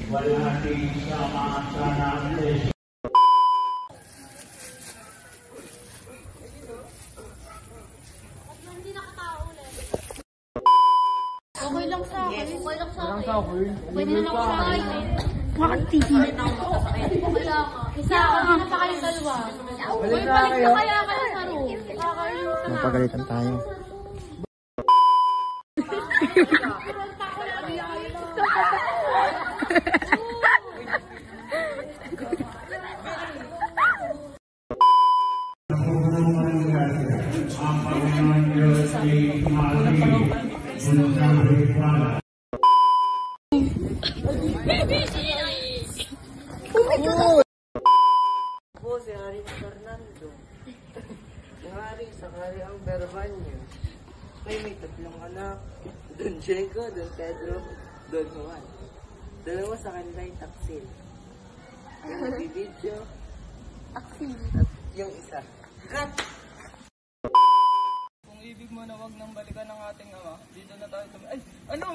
Okay lang sa akin. Okay lang sa akin. Pwede na lang sa akin. Makakatiti. Wala ka. Isa ako na pa kayong dalawa. Uy, balik na kaya ka na laro. Mapagalitan tayo. Po si Haring Fernando. Si Haring sakali ang Berbanyo. May tatlong anak. Don Diego, Don Pedro, Don Juan. Dalawa sa kanila yung taksil. Yung nagbibidyo. Taksil. At yung isa. Cut! Kung ibig mo na wag nang balikan ng ating ama, dito na tayo sa... Ay! Ano?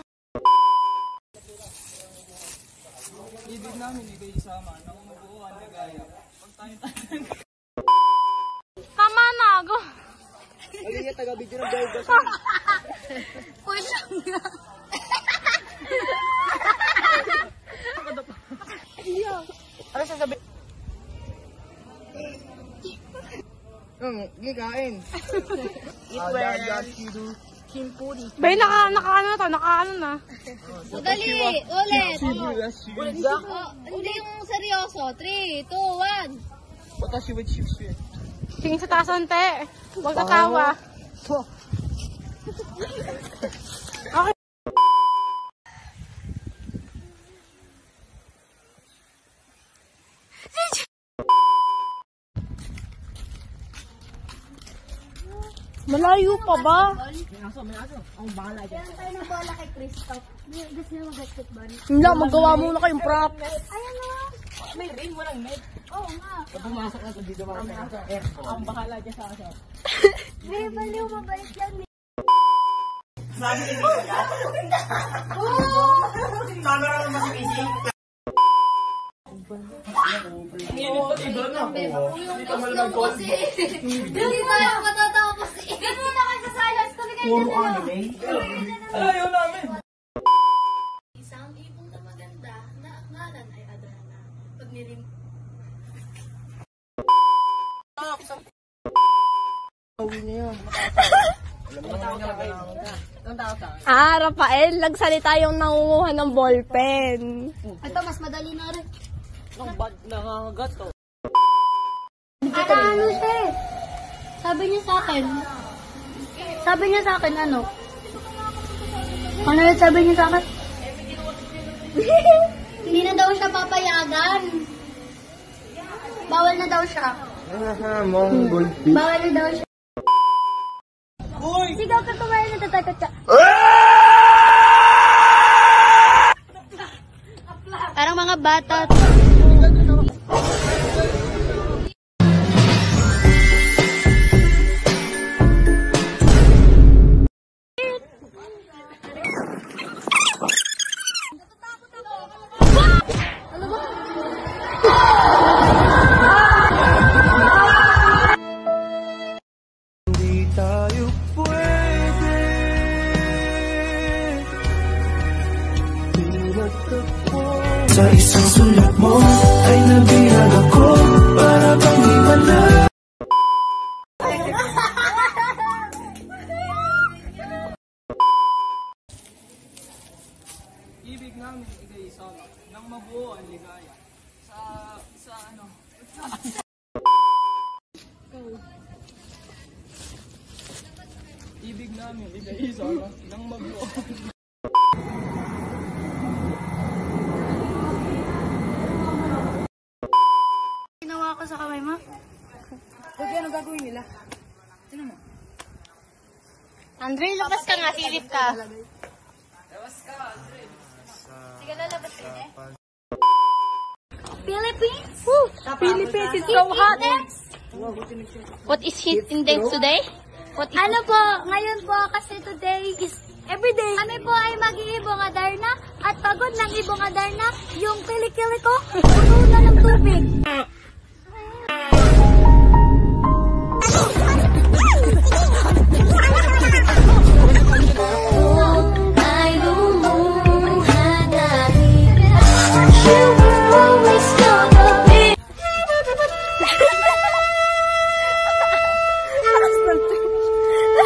Ibig namin ikay isama na umubuuan ni Gaya. Pag tayo Tama na ako. Mali niya taga-video ng Belgas. Pwede nga. Ano sasabi? Gikain. Bay, naka ano na. Dali, ulit. Hindi yung seryoso. 3, 2, 1. Watashi with shit. Tingin sa taas, ante. Huwag tatawa. Okay. Malayo pa ba? Kailan tayo ng bola kay Christoph? Gusto niya mag-basketball? Hindi, magawa muna kayong prop. Ayan na. may ring, walang med. Oo nga. Pag pumasok na ito dito mga Ang bahala dyan sa aso. May baliw, mabalik yan. Sabi ko camera naman sa isip. Hindi tayo matatapos eh. Ganun na kayo sa salas. Puro anime. Ayaw namin. Isang ibong na maganda na ngalan ay Adana. Pag nilim... Rafael, nagsalita yung nangunguha ng ballpen. Ito, mas madali na rin. Ang bad nangangagat to. Ano siya eh? Sabi niya sa akin, ano? Ano yung sabi niya sa akin? Hindi na daw siya papayagan. Bawal na daw siya. Mongol Bawal na daw siya. Sigaw ka kumain na tatakot siya. Parang mga bata. Sa isang sulat mo ay nabihag ako para bang himala. Ibig namin ikay isama nang mabuo ang ligaya. Sa ano? Ibig namin ikay isama nang mabuo. Ginawa ko sa kamay mo. Kasi ano gagawin nila? Sino mo? Andre, labas ka nga, silip ka. Labas ka, Andre. Sige, lalabas ka eh. Philippines? Woo! Philippines is so hot. What is heat index today? Ano po, ngayon po kasi today is everyday. Kami po ay mag-iibong Adarna at at pagod ng ibong Adarna, yung kilikili ko, puno na ng tubig. Ay lumuha dahil you were always gonna be.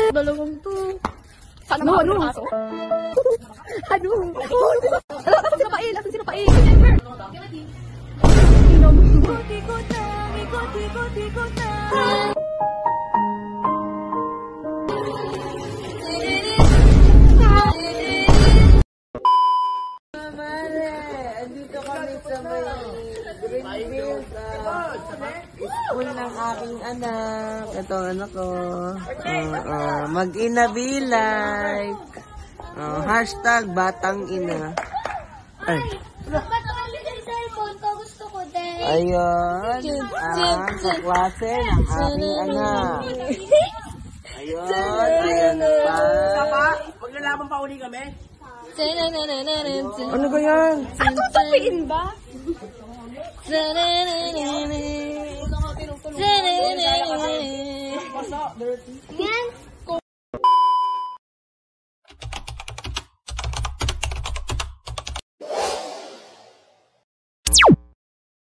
Dalawang to. Sana ano? Ano? Asan sila pail? Asan sila pail? Ikot-ikot na, ikot-ikot na. Mare, andito kami sa may Greenville school ng aking anak. Ito ang anak ko. Mag-ina be like. Hashtag batang ina. Ay. Ba't naman yung cellphone ko? Gusto ko din. Ayun. Kaklase ng aking anak. Ayun. Ayan pa. Maglalaban pa uli kami. Ano ba yan? Ako sabihin ba? Yan.